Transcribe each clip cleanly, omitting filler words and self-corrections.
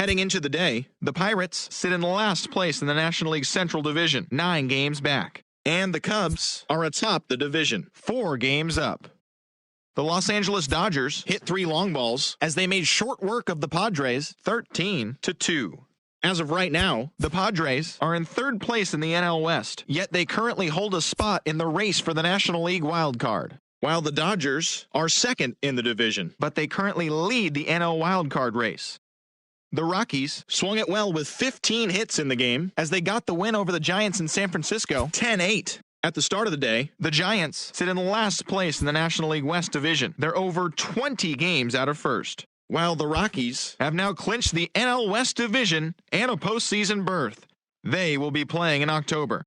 Heading into the day, the Pirates sit in last place in the National League Central Division, 9 games back. And the Cubs are atop the division, 4 games up. The Los Angeles Dodgers hit 3 long balls as they made short work of the Padres 13-2. As of right now, the Padres are in 3rd place in the NL West, yet they currently hold a spot in the race for the National League wild card. While the Dodgers are 2nd in the division, but they currently lead the NL wild card race. The Rockies swung it well with 15 hits in the game as they got the win over the Giants in San Francisco 10-8. At the start of the day, the Giants sit in last place in the National League West Division. They're over 20 games out of first, while the Rockies have now clinched the NL West Division and a postseason berth. They will be playing in October.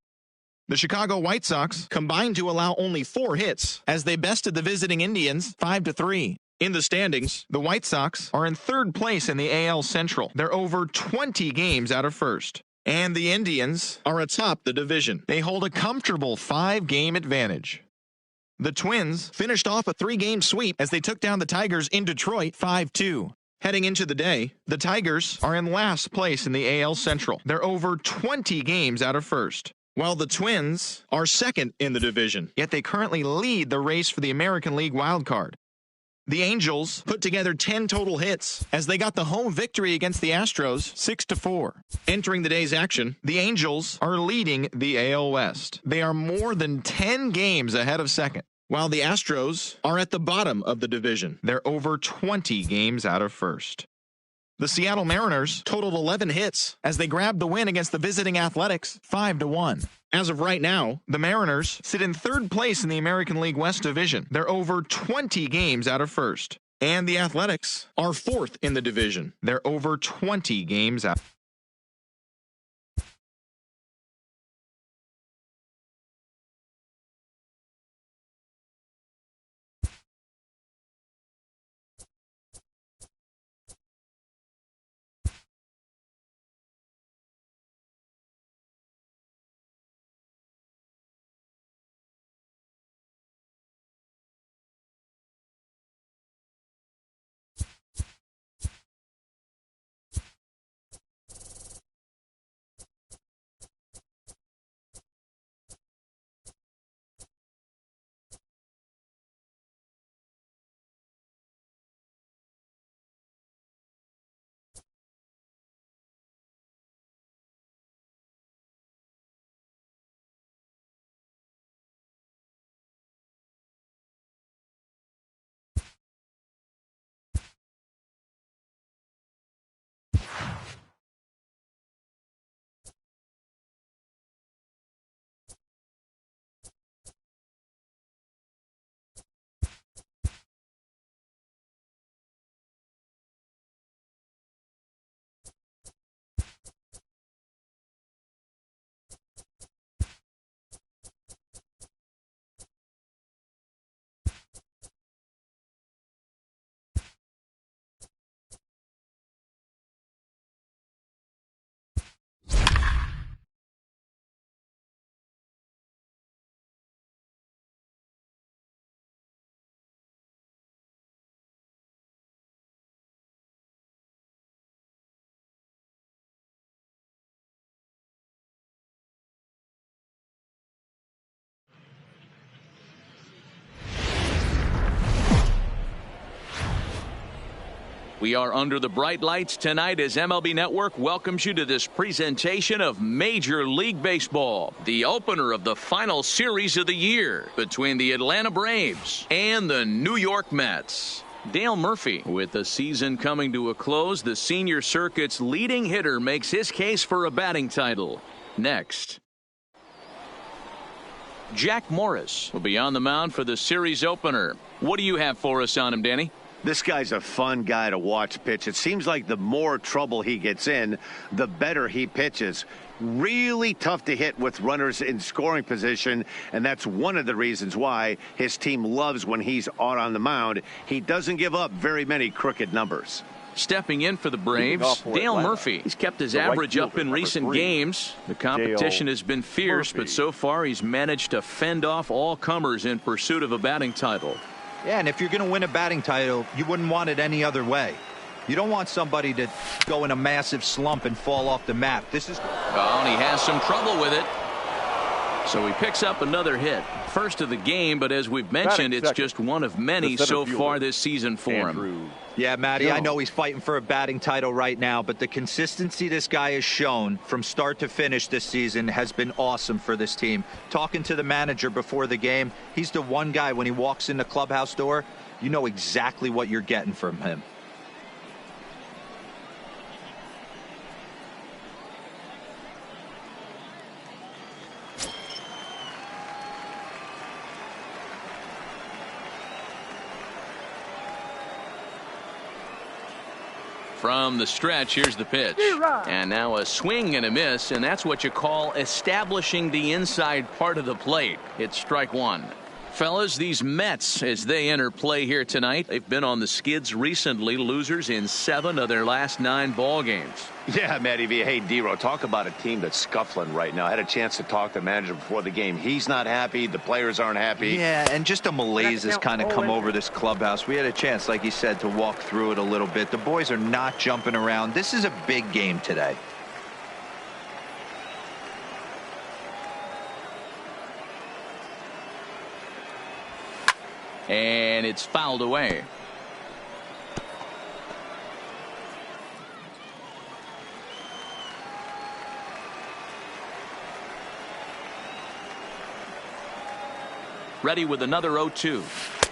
The Chicago White Sox combined to allow only 4 hits as they bested the visiting Indians 5-3. In the standings, the White Sox are in 3rd place in the AL Central. They're over 20 games out of first. And the Indians are atop the division. They hold a comfortable 5-game advantage. The Twins finished off a 3-game sweep as they took down the Tigers in Detroit 5-2. Heading into the day, the Tigers are in last place in the AL Central. They're over 20 games out of first, while the Twins are 2nd in the division, yet they currently lead the race for the American League wild card. The Angels put together 10 total hits as they got the home victory against the Astros 6-4. Entering the day's action, the Angels are leading the AL West. They are more than 10 games ahead of second, while the Astros are at the bottom of the division. They're over 20 games out of first. The Seattle Mariners totaled 11 hits as they grabbed the win against the visiting Athletics 5-1. As of right now, the Mariners sit in 3rd place in the American League West Division. They're over 20 games out of first. And the Athletics are 4th in the division. They're over 20 games out. We are under the bright lights tonight as MLB Network welcomes you to this presentation of Major League Baseball, the opener of the final series of the year between the Atlanta Braves and the New York Mets. Dale Murphy, with the season coming to a close, the senior circuit's leading hitter makes his case for a batting title. Next. Jack Morris will be on the mound for the series opener. What do you have for us on him, Danny? This guy's a fun guy to watch pitch. It seems like the more trouble he gets in, the better he pitches. Really tough to hit with runners in scoring position, and that's one of the reasons why his team loves when he's out on the mound. He doesn't give up very many crooked numbers. Stepping in for the Braves, Dale Murphy. He's kept his average up in recent games. The competition has been fierce, but so far he's managed to fend off all comers in pursuit of a batting title. Yeah, and if you're going to win a batting title, you wouldn't want it any other way. You don't want somebody to go in a massive slump and fall off the map. This is... Oh, and he has some trouble with it. So he picks up another hit. First of the game, but as we've mentioned, it's just one of many so far this season for him. Yeah, Matty, I know he's fighting for a batting title right now, but the consistency this guy has shown from start to finish this season has been awesome for this team. Talking to the manager before the game, he's the one guy when he walks in the clubhouse door, you know exactly what you're getting from him. From the stretch, here's the pitch. And now a swing and a miss, and that's what you call establishing the inside part of the plate. It's strike one. Fellas, these Mets, as they enter play here tonight, they've been on the skids recently, losers in 7 of their last 9 ball games. Yeah, Matty V. Hey, D-Row, talk about a team that's scuffling right now. I had a chance to talk to the manager before the game. He's not happy. The players aren't happy. Yeah, and just a malaise has kind of come over this clubhouse. We had a chance, like you said, to walk through it a little bit. The boys are not jumping around. This is a big game today. And it's fouled away. Ready with another 0-2.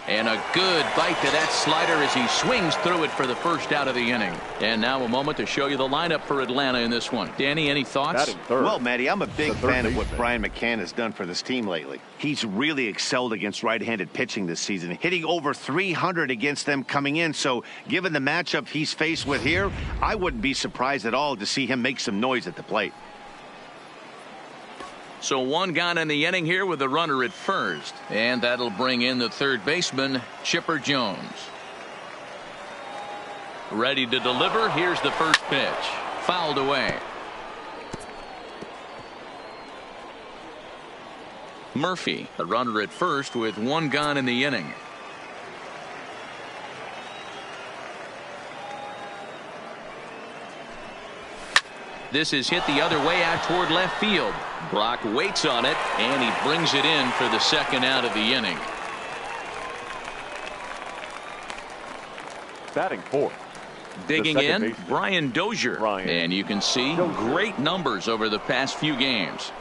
And a good bite to that slider as he swings through it for the first out of the inning. And now a moment to show you the lineup for Atlanta in this one. Danny, any thoughts? Well, Matty, I'm a big fan of what Brian McCann has done for this team lately. He's really excelled against right-handed pitching this season, hitting over 300 against them coming in. So given the matchup he's faced with here, I wouldn't be surprised at all to see him make some noise at the plate. So one gone in the inning here with a runner at first. And that'll bring in the third baseman, Chipper Jones. Ready to deliver. Here's the first pitch. Fouled away. Murphy, the runner at first with one gone in the inning. This is hit the other way out toward left field. Brock waits on it, and he brings it in for the second out of the inning. Batting fourth. Digging in, Brian Dozier. And you can see great numbers over the past few games.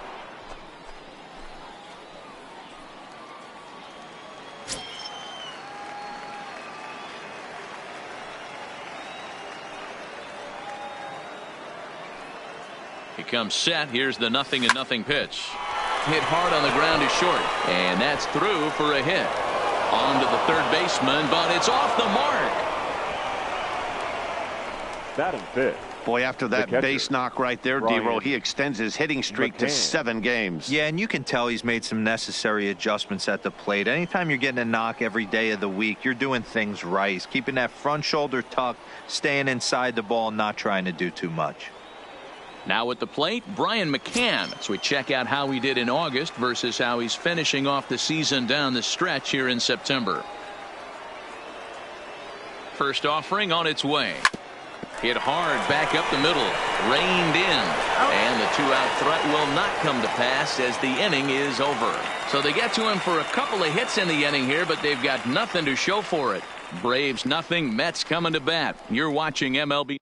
He comes set. Here's the 0-0 pitch. Hit hard on the ground is short. And that's through for a hit. On to the third baseman, but it's off the mark. Batting fifth. Boy, after that base knock right there, D-Row, he extends his hitting streak to 7 games. Yeah, and you can tell he's made some necessary adjustments at the plate. Anytime you're getting a knock every day of the week, you're doing things right. He's keeping that front shoulder tucked, staying inside the ball, not trying to do too much. Now at the plate, Brian McCann. So we check out how he did in August versus how he's finishing off the season down the stretch here in September. First offering on its way. Hit hard back up the middle. Reined in. And the 2-out threat will not come to pass as the inning is over. So they get to him for a couple of hits in the inning here, but they've got nothing to show for it. Braves nothing. Mets coming to bat. You're watching MLB.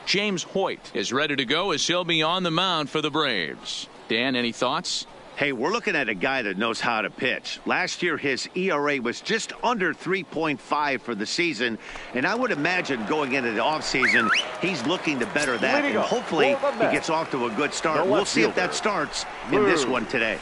James Hoyt is ready to go as he'll be on the mound for the Braves. Dan, any thoughts? Hey, we're looking at a guy that knows how to pitch. Last year, his ERA was just under 3.5 for the season, and I would imagine going into the offseason, he's looking to better that, and hopefully he gets off to a good start. We'll see if that starts in this one today.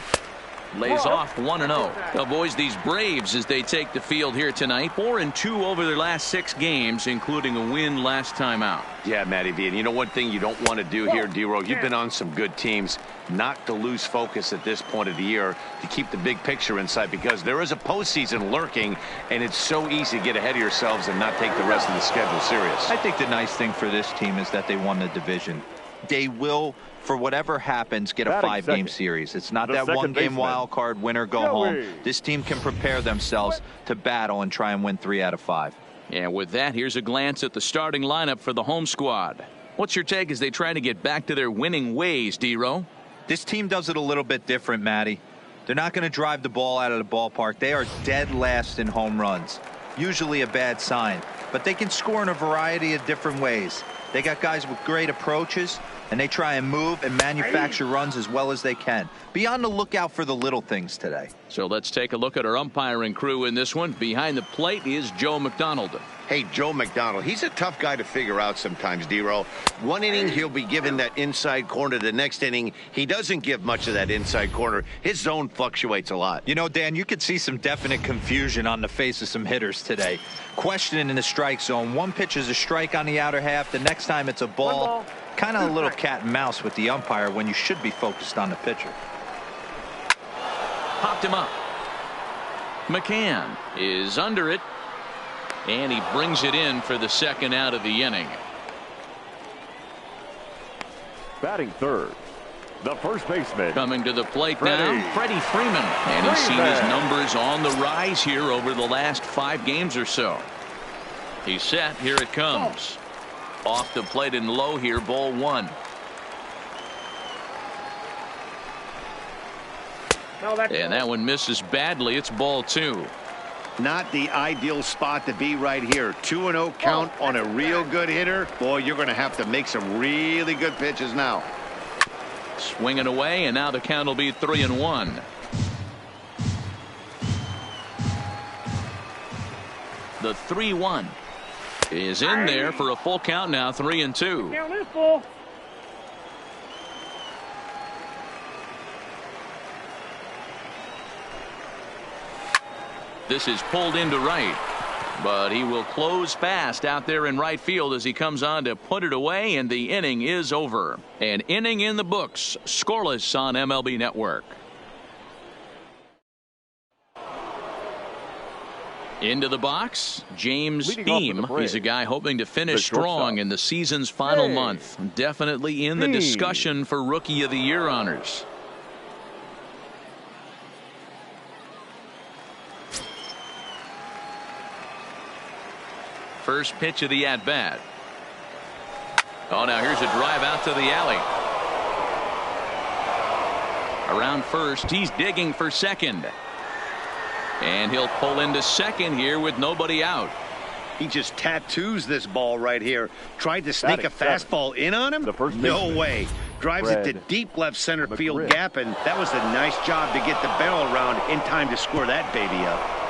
Lays off 1-0. The boys, these Braves, as they take the field here tonight, 4-2 over their last 6 games, including a win last time out. Yeah, Matty V. And you know one thing you don't want to do here, D-Row, you've been on some good teams, not to lose focus at this point of the year, to keep the big picture in sight, because there is a postseason lurking, and it's so easy to get ahead of yourselves and not take the rest of the schedule serious. I think the nice thing for this team is that they won the division. They will, for whatever happens, get a 5-game series. It's not that one-game wild card, win or go home. This team can prepare themselves to battle and try and win 3 out of 5. And with that, here's a glance at the starting lineup for the home squad. What's your take as they try to get back to their winning ways, D-Row? This team does it a little bit different, Matty. They're not going to drive the ball out of the ballpark. They are dead last in home runs. Usually a bad sign. But they can score in a variety of different ways. They got guys with great approaches, and they try and move and manufacture runs as well as they can. Be on the lookout for the little things today. So let's take a look at our umpiring crew in this one. Behind the plate is Joe McDonald. Hey, Joe McDonald, he's a tough guy to figure out sometimes, D-Row. One inning, he'll be given that inside corner. The next inning, he doesn't give much of that inside corner. His zone fluctuates a lot. You know, Dan, you could see some definite confusion on the face of some hitters today. Questioning in the strike zone. One pitch is a strike on the outer half. The next time it's a ball. Kind of a little cat and mouse with the umpire when you should be focused on the pitcher. Popped him up. McCann is under it. And he brings it in for the second out of the inning. Batting third, the first baseman. Coming to the plate now, Freddie Freeman. And he's seen his numbers on the rise here over the last 5 games or so. He's set. Here it comes. Off the plate and low here, ball 1. And that one misses badly. It's ball 2. Not the ideal spot to be right here. 2-0 count on a real good hitter. Boy, you're going to have to make some really good pitches now. Swinging away, and now the count will be 3-1. The 3-1 is in there for a full count now, 3-2. This is pulled into right, but he will close fast out there in right field as he comes on to put it away, and the inning is over. An inning in the books, scoreless on MLB Network. Into the box, James Beam. He's a guy hoping to finish strong in the season's final month. Definitely in the discussion for Rookie of the Year honors. First pitch of the at-bat. Oh, now here's a drive out to the alley. Around first, he's digging for second. And he'll pull into second here with nobody out. He just tattoos this ball right here. Tried to sneak a fastball in on him? No way. Drives it to deep left center field gap, and that was a nice job to get the barrel around in time to score that baby up.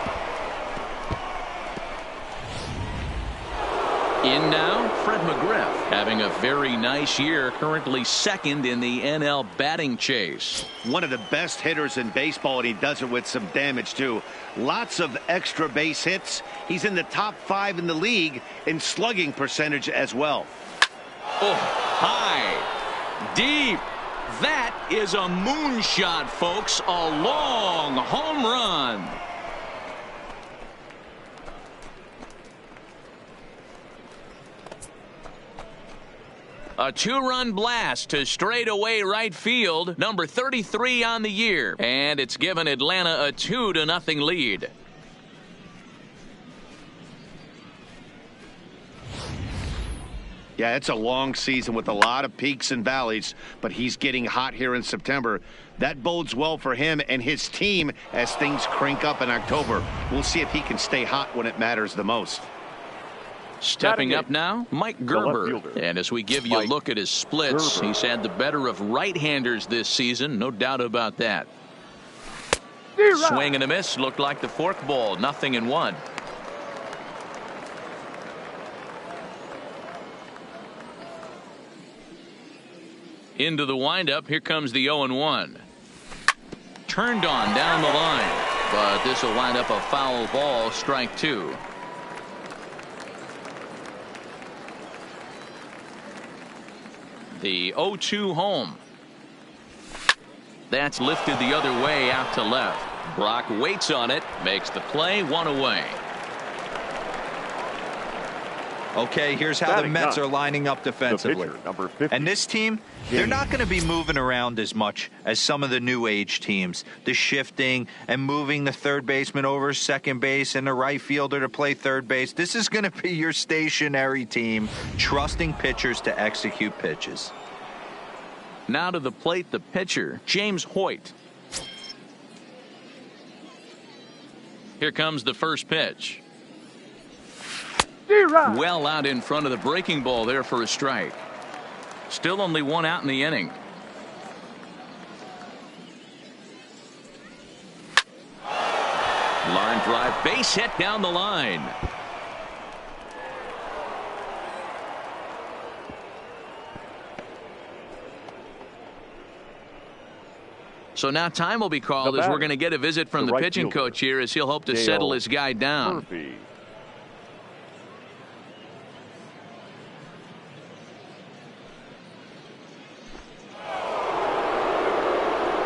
In now, Fred McGriff, having a very nice year, currently second in the NL batting chase. One of the best hitters in baseball, and he does it with some damage, too. Lots of extra base hits. He's in the top 5 in the league in slugging percentage as well. Oh, high, deep. That is a moonshot, folks. A long home run. A 2-run blast to straightaway right field, number 33 on the year, and it's given Atlanta a 2-0 lead. Yeah, it's a long season with a lot of peaks and valleys, but he's getting hot here in September. That bodes well for him and his team as things crank up in October. We'll see if he can stay hot when it matters the most. Stepping up now, Mike Gerber. And as we give you a look at his splits, he's had the better of right-handers this season, no doubt about that. Swing and a miss, looked like the forkball, 0-1. Into the windup, here comes the 0-1. Turned on down the line, but this will wind up a foul ball, strike 2. The 0-2 home. That's lifted the other way out to left. Brock waits on it, makes the play, 1 away. Okay, here's how the Mets are lining up defensively. Number 50. And this team, they're not going to be moving around as much as some of the new age teams. The shifting and moving the third baseman over second base and the right fielder to play third base. This is going to be your stationary team, trusting pitchers to execute pitches. Now to the plate, the pitcher, James Hoyt. Here comes the first pitch. Well out in front of the breaking ball there for a strike. Still only one out in the inning. Line drive, base hit down the line. So now time will be called as we're going to get a visit from the pitching coach here as he'll hope to settle his guy down. Murphy.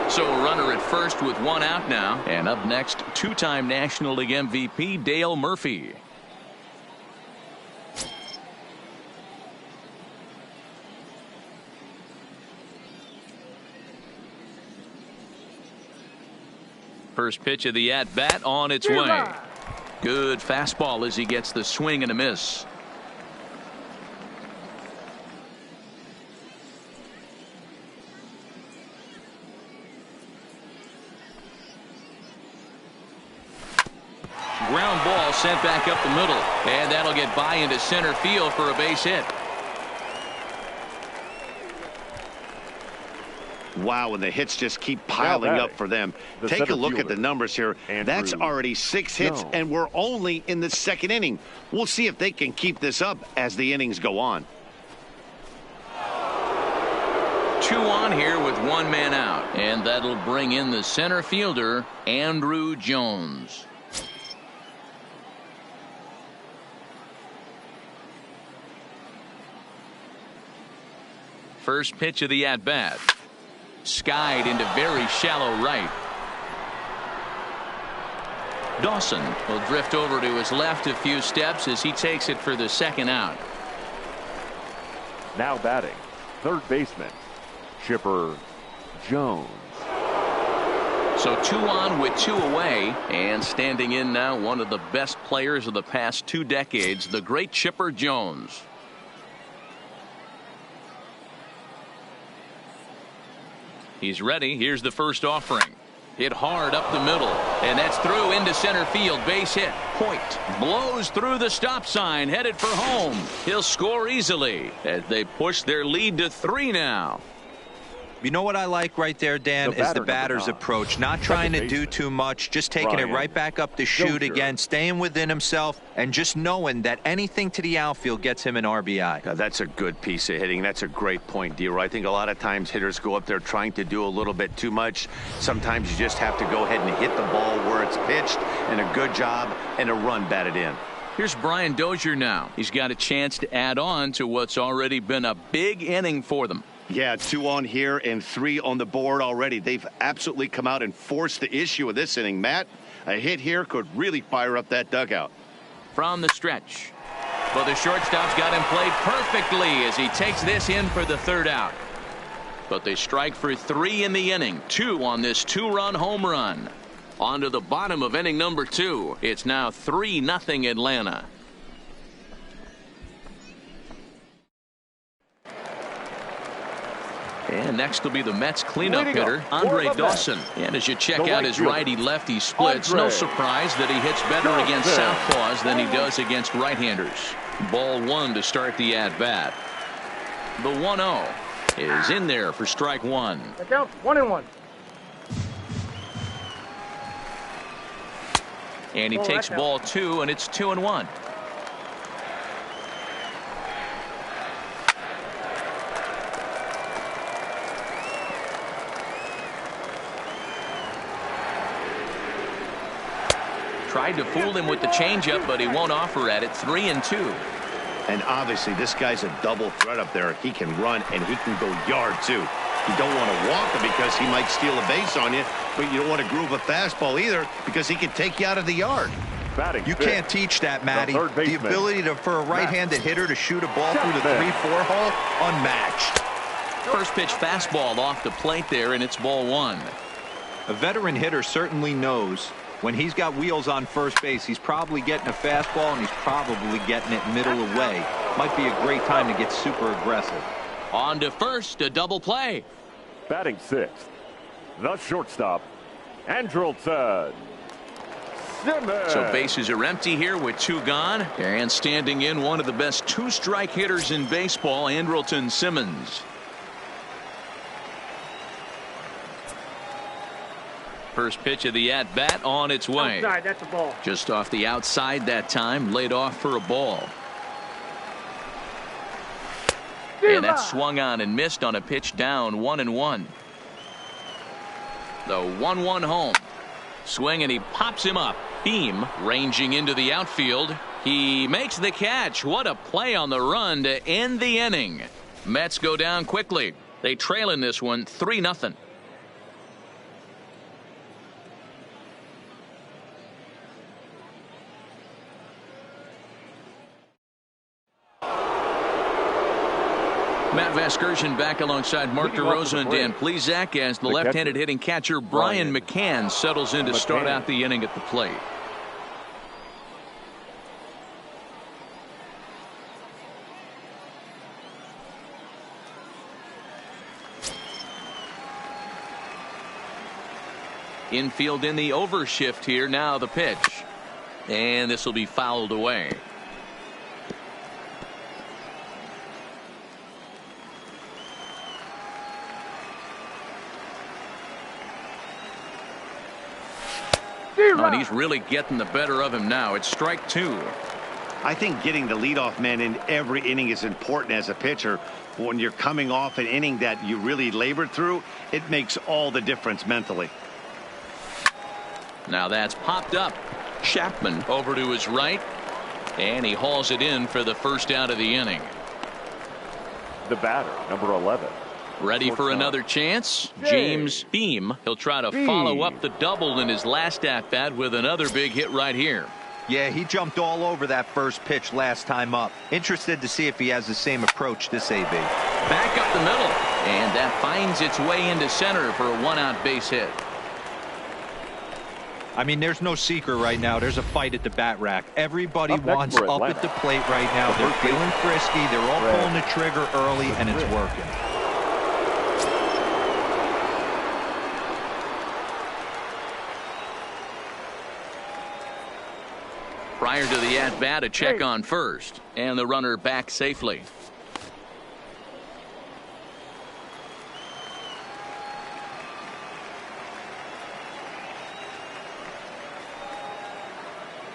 So a runner at first with one out now. And up next, two-time National League MVP Dale Murphy. First pitch of the at-bat on its way. Good fastball as he gets the swing and a miss. Ground ball sent back up the middle, and that'll get by into center field for a base hit. Wow, and the hits just keep piling up for them. Take a look at the numbers here. That's already 6 hits, and we're only in the second inning. We'll see if they can keep this up as the innings go on. 2 on here with 1 man out, and that'll bring in the center fielder, Andrew Jones. First pitch of the at-bat. Skied into very shallow right. Dawson will drift over to his left a few steps as he takes it for the second out. Now batting, third baseman, Chipper Jones. So 2 on with 2 away, and standing in now one of the best players of the past 2 decades, the great Chipper Jones. He's ready. Here's the first offering. Hit hard up the middle, and that's through into center field. Base hit. Hoyt blows through the stop sign, headed for home. He'll score easily as they push their lead to 3 now. You know what I like right there, Dan, is the batter's approach. Not trying to do too much, just taking it right back up the chute again, staying within himself, and just knowing that anything to the outfield gets him an RBI. Now, that's a good piece of hitting. That's a great point, D-Roy. I think a lot of times hitters go up there trying to do a little bit too much. Sometimes you just have to go ahead and hit the ball where it's pitched, and a good job, and a run batted in. Here's Brian Dozier now. He's got a chance to add on to what's already been a big inning for them. Yeah, 2 on here and 3 on the board already. They've absolutely come out and forced the issue of this inning. Matt, a hit here could really fire up that dugout. From the stretch. But the shortstop's got him played perfectly as he takes this in for the 3rd out. But they strike for 3 in the inning. 2 on this 2-run home run. On to the bottom of inning number 2. It's now 3-0 Atlanta. And next will be the Mets cleanup hitter, Andre Dawson. And as you check out his righty-lefty splits, no surprise that he hits better against southpaws than he does against right-handers. Ball 1 to start the at-bat. The 1-0 is in there for strike 1. Count 1-1. And he takes ball 2, and it's 2-1. Tried to fool him with the changeup, but he won't offer at it. 3-2. And obviously, this guy's a double threat up there. He can run, and he can go yard, too. You don't want to walk him because he might steal a base on you, but you don't want to groove a fastball either because he can take you out of the yard. You can't teach that, Matty. The ability for a right-handed hitter to shoot a ball through the 3-4 hole, unmatched. First pitch fastball off the plate there, and it's ball one. A veteran hitter certainly knows when he's got wheels on first base, he's probably getting a fastball, and he's probably getting it middle away. Might be a great time to get super aggressive. On to first, a double play. Batting sixth, the shortstop, Andrelton Simmons. So bases are empty here with two gone. And standing in, one of the best two-strike hitters in baseball, Andrelton Simmons. First pitch of the at-bat on its way. Outside, that's a ball. Just off the outside that time, laid off for a ball. And that swung on and missed on a pitch down 1-1. The 1-1 home. Swing, and he pops him up. Beam ranging into the outfield. He makes the catch. What a play on the run to end the inning. Mets go down quickly. They trail in this one 3-0. Matt Vasgersian back alongside Mark DeRosa and Dan Plesac as the left-handed hitting catcher Brian McCann settles in to start out the inning at the plate. Infield in the overshift here. Now the pitch. And this will be fouled away. And he's really getting the better of him now. It's strike two. I think getting the leadoff man in every inning is important as a pitcher. When you're coming off an inning that you really labored through, it makes all the difference mentally. Now that's popped up. Chapman over to his right, and he hauls it in for the first out of the inning. The batter, number 11. Ready for another chance? James Beam. He'll try to follow up the double in his last at-bat with another big hit right here. Yeah, he jumped all over that first pitch last time up. Interested to see if he has the same approach this AB. Back up the middle, and that finds its way into center for a one-out base hit. I mean, there's no secret right now. There's a fight at the bat rack. Everybody wants up at the plate right now. They're feeling frisky. They're all pulling the trigger early, and it's working. Prior to the at-bat, a check on first, and the runner back safely.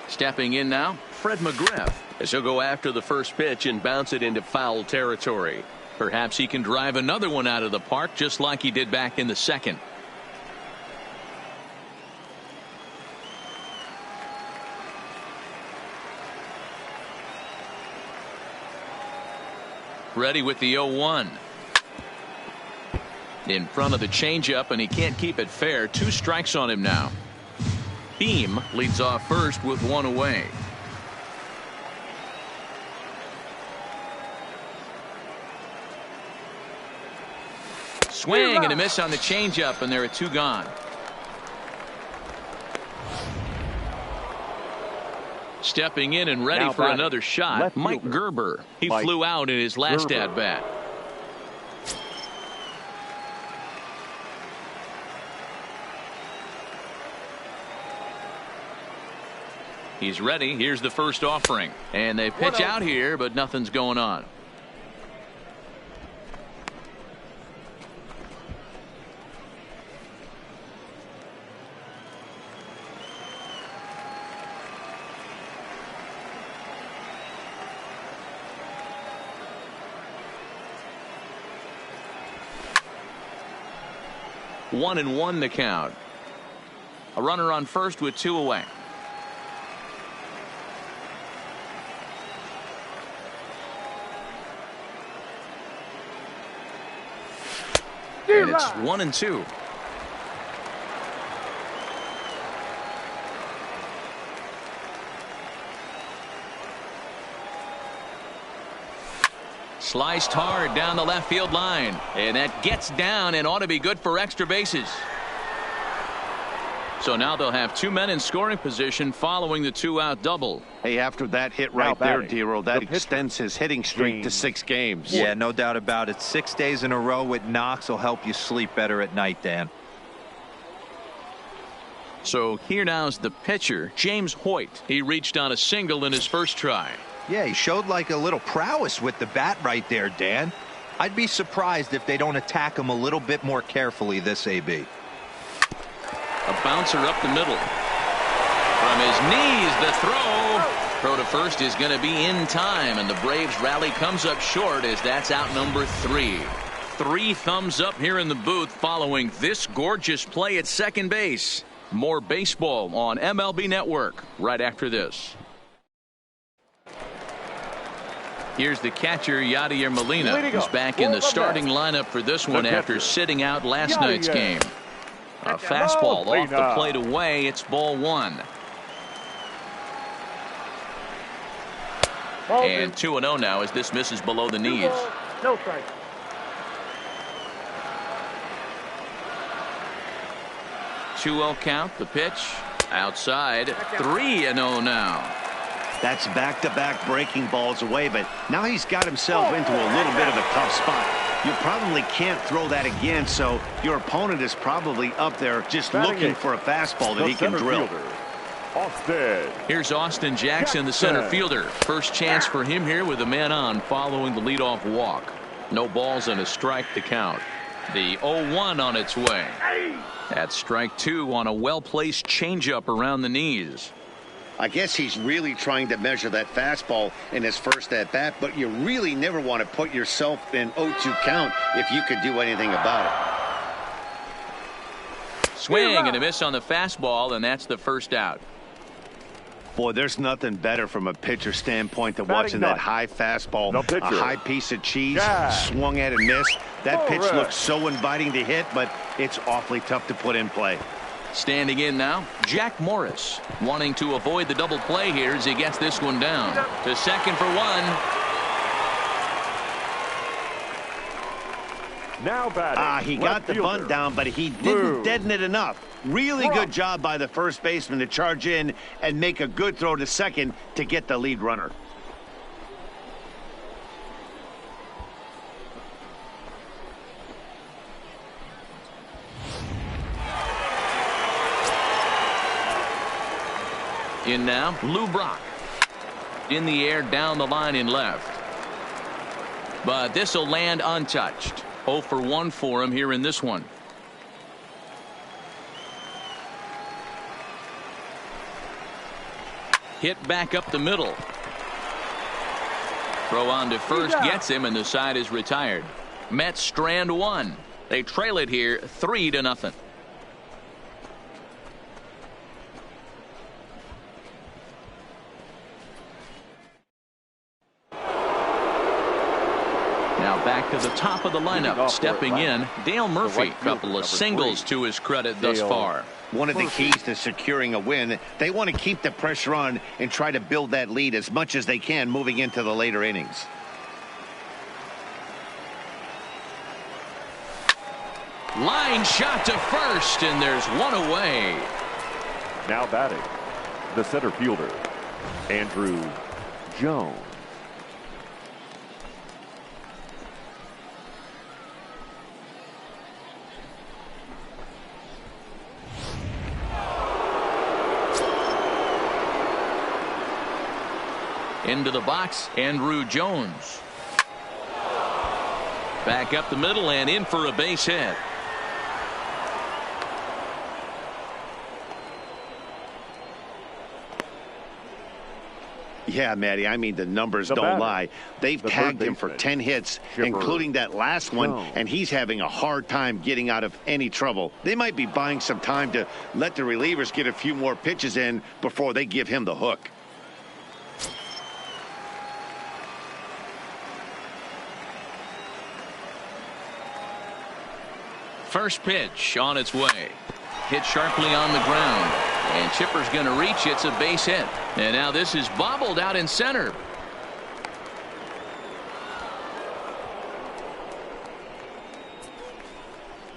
Stepping in now, Fred McGriff, as he'll go after the first pitch and bounce it into foul territory. Perhaps he can drive another one out of the park just like he did back in the second. Ready with the 0-1. In front of the changeup, and he can't keep it fair. 2 strikes on him now. Beam leads off first with 1 away. Swing and a miss on the changeup, and there are 2 gone. Stepping in and ready for another shot, Mike Gerber. He flew out in his last at-bat. He's ready. Here's the first offering. And they pitch out here, but nothing's going on. One and one the count. A runner on first with 2 away. And it's 1-2. Sliced hard down the left field line. And that gets down and ought to be good for extra bases. So now they'll have 2 men in scoring position following the 2-out double. Hey, after that hit right there, Dero, that extends his hitting streak to 6 games. Yeah, no doubt about it. 6 days in a row with knocks will help you sleep better at night, Dan. So here now is the pitcher, James Hoyt. He reached on a single in his first try. Yeah, he showed like a little prowess with the bat right there, Dan. I'd be surprised if they don't attack him a little bit more carefully this AB. A bouncer up the middle. From his knees, the throw. Throw to first is going to be in time, and the Braves rally comes up short as that's out number 3. 3 thumbs up here in the booth following this gorgeous play at second base. More baseball on MLB Network right after this. Here's the catcher, Yadier Molina, who's back in the starting lineup for this one after sitting out last night's game. A fastball off the plate away. It's ball 1. And 2-0 now as this misses below the knees. No strike. 2-0 count. The pitch outside. 3-0 now. That's back-to-back breaking balls away, but now he's got himself into a little bit of a tough spot. You probably can't throw that again, so your opponent is probably up there just looking for a fastball that he can drill. Austin. Here's Austin Jackson, the center fielder. First chance for him here with a man on following the leadoff walk. No balls and a strike to count. The 0-1 on its way. That's strike 2 on a well-placed changeup around the knees. I guess he's really trying to measure that fastball in his first at-bat, but you really never want to put yourself in 0-2 count if you could do anything about it. Swing and a miss on the fastball, and that's the first out. Boy, there's nothing better from a pitcher standpoint than watching that high fastball, a high piece of cheese, swung at and missed. That pitch looks so inviting to hit, but it's awfully tough to put in play. Standing in now, Jack Morris, wanting to avoid the double play here as he gets this one down. To second for 1. Now batting. He got the bunt down, but he didn't deaden it enough. Really good job by the first baseman to charge in and make a good throw to second to get the lead runner. In now, Lou Brock. In the air, down the line in left. But this will land untouched. 0 for 1 for him here in this one. Hit back up the middle. Throw on to first gets him, and the side is retired. Mets strand 1. They trail it here 3-0. Now back to the top of the lineup. Stepping in, Dale Murphy. Couple of singles to his credit thus far. One of the keys to securing a win, they want to keep the pressure on and try to build that lead as much as they can moving into the later innings. Line shot to first, and there's one away. Now batting, the center fielder, Andrew Jones. Into the box, Andrew Jones. Back up the middle and in for a base hit. Yeah, Matty, I mean, the numbers don't lie. They've tagged him for 10 hits, including that last one, and he's having a hard time getting out of any trouble. They might be buying some time to let the relievers get a few more pitches in before they give him the hook. First pitch on its way. Hit sharply on the ground. And Chipper's going to reach. It's a base hit. And now this is bobbled out in center.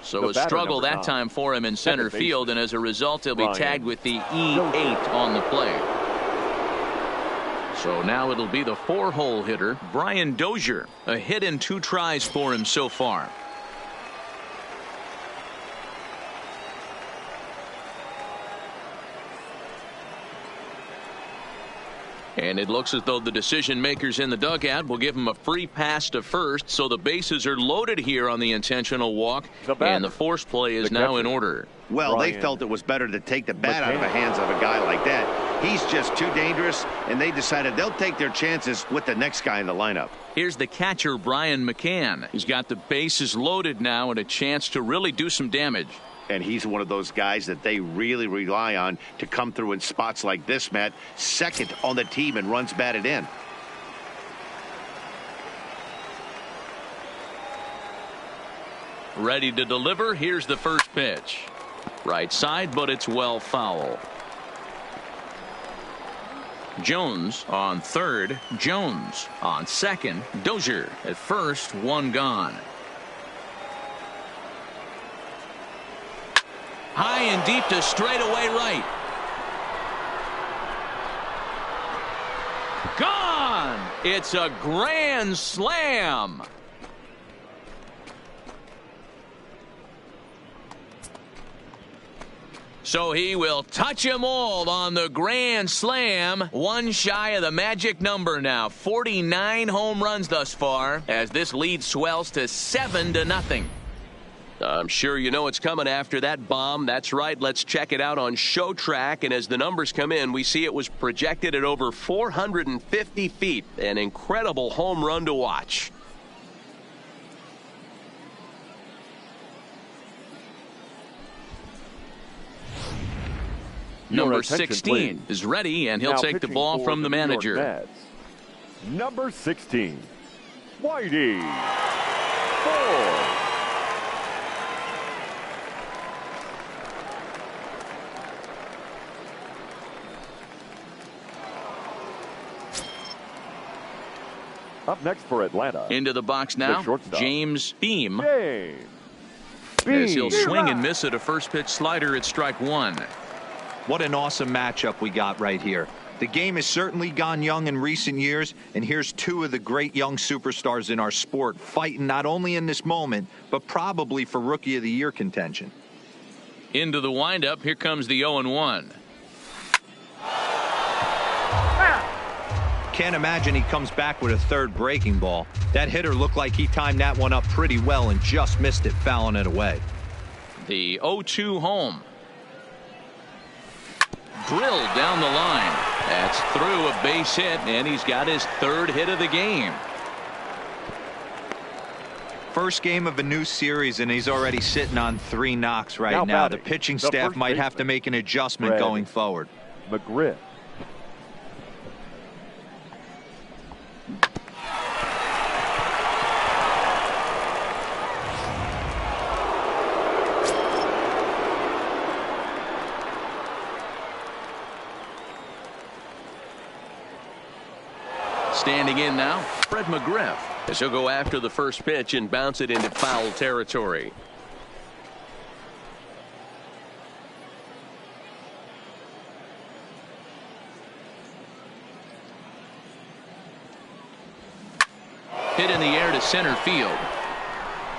So a struggle that time for him in center field, and as a result, he'll be tagged with the E8 on the play. So now it'll be the 4-hole hitter, Brian Dozier. A hit in 2 tries for him so far. And it looks as though the decision makers in the dugout will give him a free pass to first, so the bases are loaded here on the intentional walk, and the force play is now in order. Well, they felt it was better to take the bat out of the hands of a guy like that. He's just too dangerous, and they decided they'll take their chances with the next guy in the lineup. Here's the catcher, Brian McCann. He's got the bases loaded now and a chance to really do some damage. And he's one of those guys that they really rely on to come through in spots like this, Matt. Second on the team and runs batted in. Ready to deliver. Here's the first pitch. Right side, but it's well foul. Jones on third. Jones on second. Dozier at first. 1 gone. High and deep to straightaway right. Gone! It's a grand slam. So he will touch them all on the grand slam. 1 shy of the magic number now. 49 home runs thus far as this lead swells to 7-0. I'm sure you know what's coming after that bomb. That's right. Let's check it out on Show Track. And as the numbers come in, we see it was projected at over 450 feet. An incredible home run to watch. Number 16 is ready, and he'll take the ball from the manager. Number 16, Whitey Ford. Up next for Atlanta. Into the box now, James Beam. James As he'll swing and miss at a first pitch slider at strike 1. What an awesome matchup we got right here. The game has certainly gone young in recent years, and here's 2 of the great young superstars in our sport fighting not only in this moment, but probably for Rookie of the Year contention. Into the windup, here comes the 0-1. Can't imagine he comes back with a third breaking ball. That hitter looked like he timed that one up pretty well and just missed it, fouling it away. The 0-2 home. Drilled down the line. That's through a base hit, and he's got his 3rd hit of the game. First game of a new series, and he's already sitting on 3 knocks right now. The pitching staff might have to make an adjustment going forward. McGriff. Standing in now, Fred McGriff, as he'll go after the first pitch and bounce it into foul territory. Hit in the air to center field.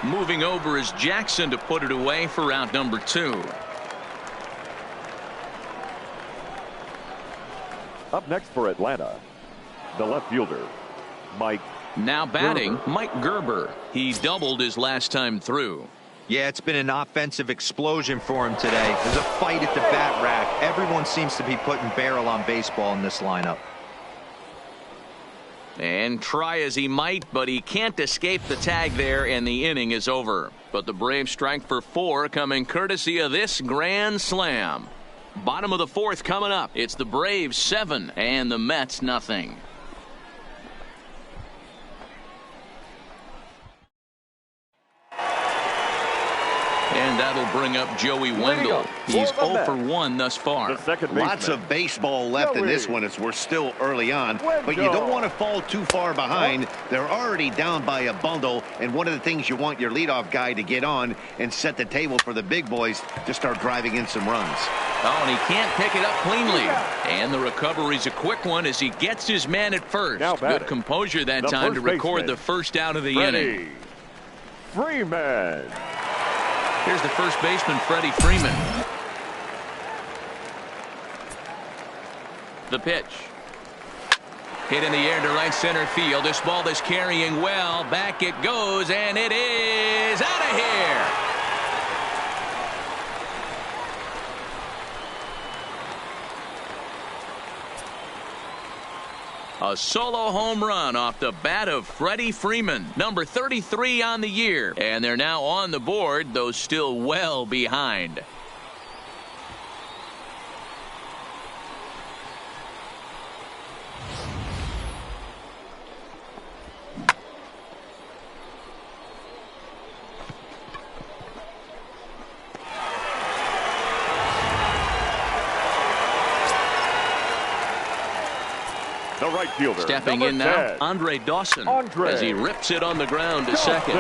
Moving over is Jackson to put it away for out number 2. Up next for Atlanta, the left fielder, Mike. Now batting, Gerber. Mike Gerber. He doubled his last time through. Yeah, it's been an offensive explosion for him today. There's a fight at the bat rack. Everyone seems to be putting barrel on baseball in this lineup. And try as he might, but he can't escape the tag there, and the inning is over. But the Braves strike for 4, coming courtesy of this grand slam. Bottom of the 4th coming up. It's the Braves 7 and the Mets nothing. And And that'll bring up Joey Wendell. He's 0 for 1 thus far. Lots of baseball left in this one as we're still early on. But you don't want to fall too far behind. They're already down by a bundle. And one of the things you want your leadoff guy to get on and set the table for the big boys to start driving in some runs. Oh, and he can't pick it up cleanly. And the recovery's a quick one as he gets his man at first. Good composure that time to record the first out of the inning. Freeman. Here's the first baseman, Freddie Freeman. The pitch. Hit in the air to right center field. This ball is carrying well. Back it goes, and it is out of here. A solo home run off the bat of Freddie Freeman, number 33 on the year. And they're now on the board, though still well behind. The right fielder. Stepping in now, Andre Dawson, as he rips it on the ground to second.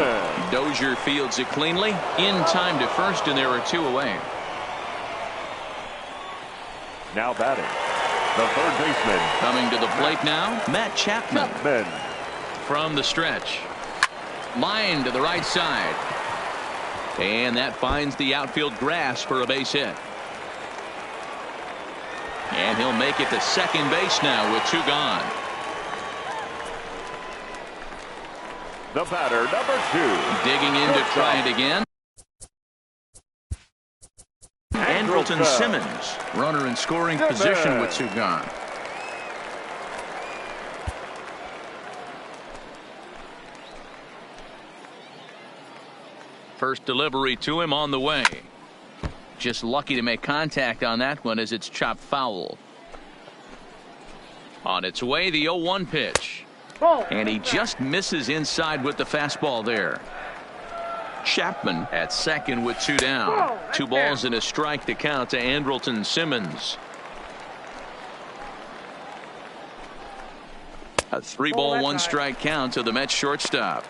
Dozier fields it cleanly, in time to first, and there are 2 away. Now batting, the third baseman. Coming to the plate now, Matt Chapman. From the stretch. Line to the right side. And that finds the outfield grass for a base hit. And he'll make it to second base now with 2 gone. The batter, number 2. Digging in to try it again. Andrelton Simmons, runner in scoring position with 2 gone. First delivery to him on the way. Just lucky to make contact on that one as it's chopped foul. On its way, the 0-1 pitch. And he just misses inside with the fastball there. Chapman at second with 2 down. 2 balls and a strike to count to Andrelton Simmons. A 3-ball, 1-strike count to the Mets shortstop.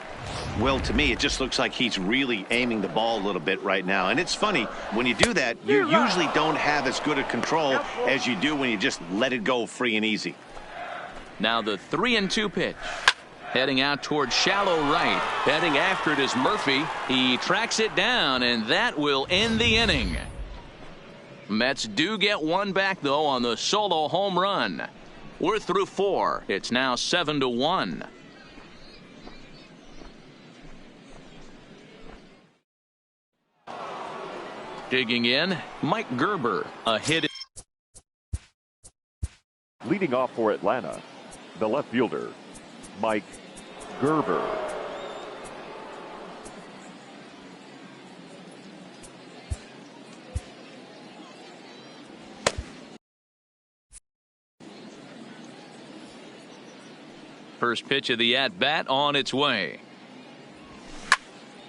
Well, to me, it just looks like he's really aiming the ball a little bit right now. And it's funny, when you do that, you usually don't have as good a control as you do when you just let it go free and easy. Now the 3-2 pitch. Heading out towards shallow right. Heading after it is Murphy. He tracks it down, and that will end the inning. Mets do get 1 back, though, on the solo home run. We're through 4. It's now 7-1. Digging in, Mike Gerber. A hit. Leading off for Atlanta, the left fielder, Mike Gerber. First pitch of the at-bat on its way.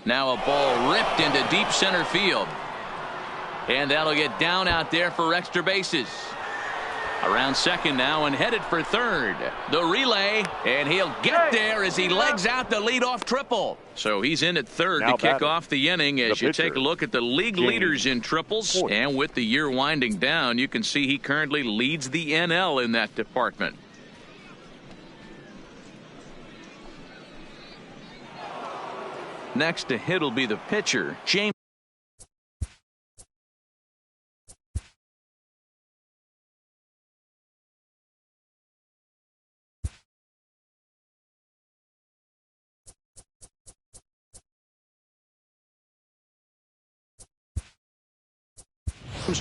Now a ball ripped into deep center field. And that'll get down out there for extra bases. Around second now and headed for third. The relay, and he'll get there as he legs out the leadoff triple. So he's in at third to kick off the inning as you take a look at the league leaders in triples. And with the year winding down, you can see he currently leads the NL in that department. Next to hit will be the pitcher, James.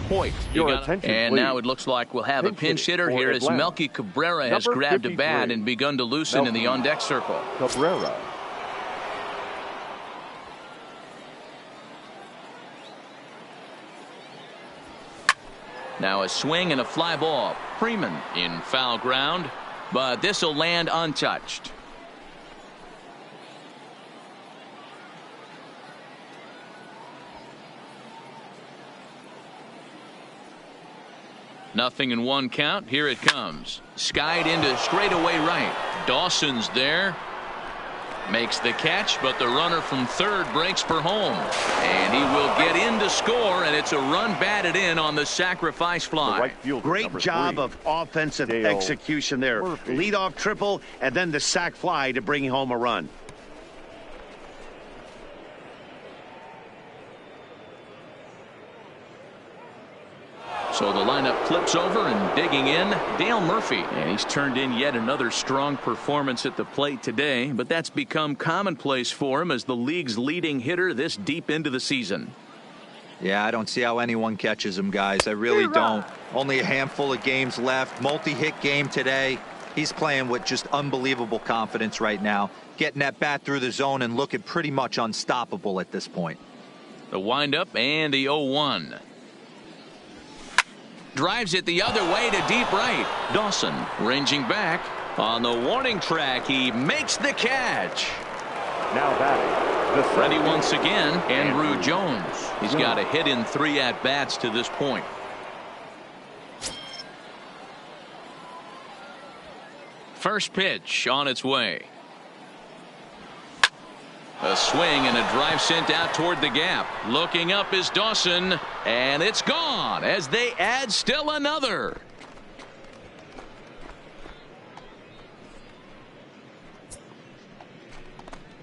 Hoyt. And now it looks like we'll have a pinch hitter here as Melky Cabrera has grabbed a bat and begun to loosen in the on-deck circle. Cabrera. Now a swing and a fly ball. Freeman in foul ground, but this will land untouched. 0-1 count. Here it comes. Skied into straightaway right. Dawson's there. Makes the catch, but the runner from third breaks for home. And he will get in to score, and it's a run batted in on the sacrifice fly. Great job of offensive execution there. Leadoff triple, and then the sac fly to bring home a run. So the lineup flips over, and digging in, Dale Murphy. And he's turned in yet another strong performance at the plate today, but that's become commonplace for him as the league's leading hitter this deep into the season. Yeah, I don't see how anyone catches him, guys. I really don't. Only a handful of games left. Multi-hit game today. He's playing with just unbelievable confidence right now. Getting that bat through the zone and looking pretty much unstoppable at this point. The windup and the 0-1. Drives it the other way to deep right. Dawson ranging back on the warning track. He makes the catch. Now batting. Ready once again, Andrew Jones. He's got a hit in 3 at-bats to this point. First pitch on its way. A swing and a drive sent out toward the gap. Looking up is Dawson, and it's gone as they add still another.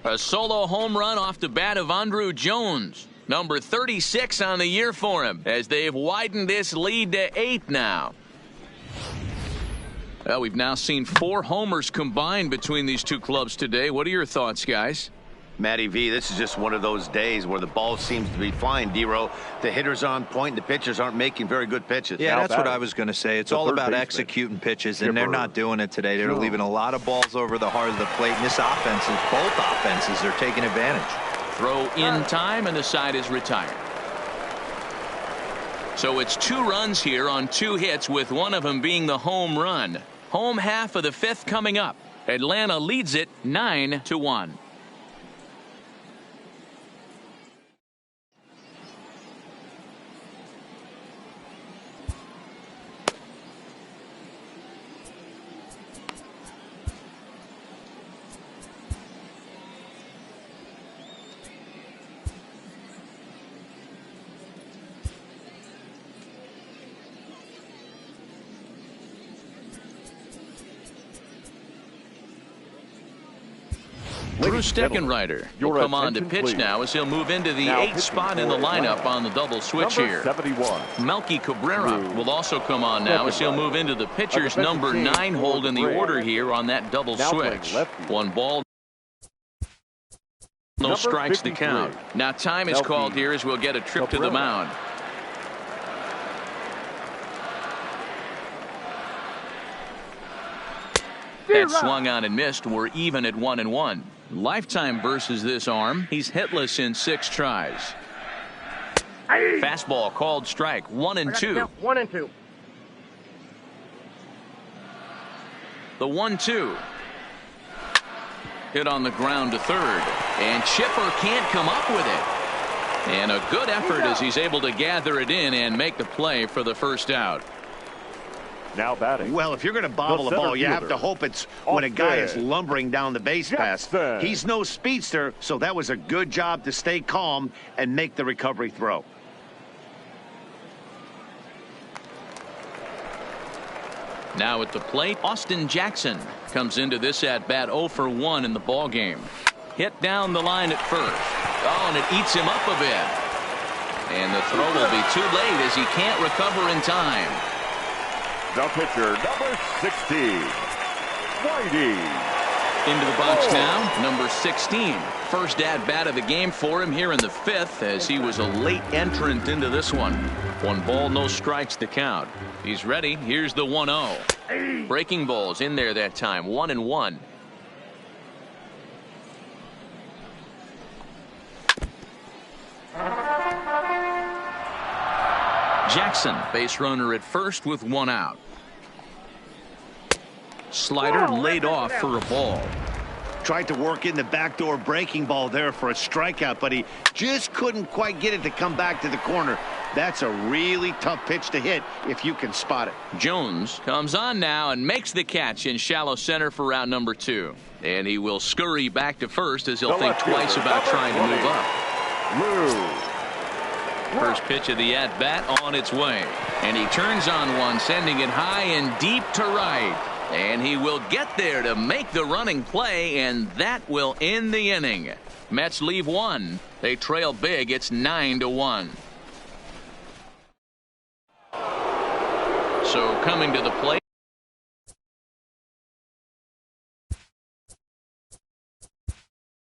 A solo home run off the bat of Andrew Jones. Number 36 on the year for him as they've widened this lead to 8 now. Well, we've now seen 4 homers combined between these two clubs today. What are your thoughts, guys? Matty V, this is just one of those days where the ball seems to be flying, D-Row. The hitters are on point, and the pitchers aren't making very good pitches. Yeah, that's what I was going to say. It's all about executing pitches, and they're not doing it today. They're leaving a lot of balls over the heart of the plate, and this offense, both offenses, are taking advantage. Throw in time, and the side is retired. So it's 2 runs here on 2 hits, with one of them being the home run. Home half of the 5th coming up. Atlanta leads it 9-1. Bruce Steckenrider will come on to pitch now as he'll move into the 8th spot in the lineup on the double switch here. 71. Melky Cabrera will also come on now as he'll move into the pitcher's number 9 hold in the order here on that double switch. 1 ball. No strikes to count. Now time is called here as we'll get a trip to the mound. That swung on and missed. We're even at 1-1. Lifetime versus this arm. He's hitless in 6 tries. Fastball called strike. 1-2. 1-2. The 1-2. Hit on the ground to third. And Chipper can't come up with it. And a good effort as he's able to gather it in and make the play for the first out. Now batting. Well, if you're going to bobble a ball, you have to hope it's when a guy is lumbering down the base pass. He's no speedster, so that was a good job to stay calm and make the recovery throw. Now at the plate, Austin Jackson comes into this at bat 0 for 1 in the ball game. Hit down the line at first. Oh, and it eats him up a bit. And the throw will be too late as he can't recover in time. The pitcher, number 60, Whitey. Into the box now, number 16. First at-bat of the game for him here in the 5th as he was a late entrant into this one. 1 ball, no strikes to count. He's ready. Here's the 1-0. Breaking balls in there that time. 1-1. Jackson, base runner at first with 1 out. Slider laid off for a ball. Tried to work in the backdoor breaking ball there for a strikeout, but he just couldn't quite get it to come back to the corner. That's a really tough pitch to hit if you can spot it. Jones comes on now and makes the catch in shallow center for round number 2. And he will scurry back to first as he'll think twice about trying to move up. First pitch of the at-bat on its way. And he turns on one, sending it high and deep to right. And he will get there to make the running play, and that will end the inning. Mets leave one. They trail big. It's 9-1. So coming to the plate.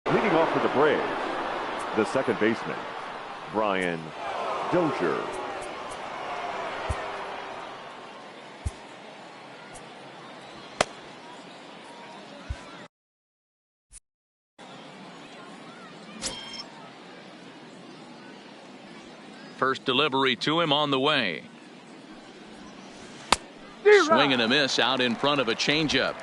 Leading off for the Braves, the second baseman, Brian Dozier. First delivery to him on the way. Swing and a miss out in front of a changeup.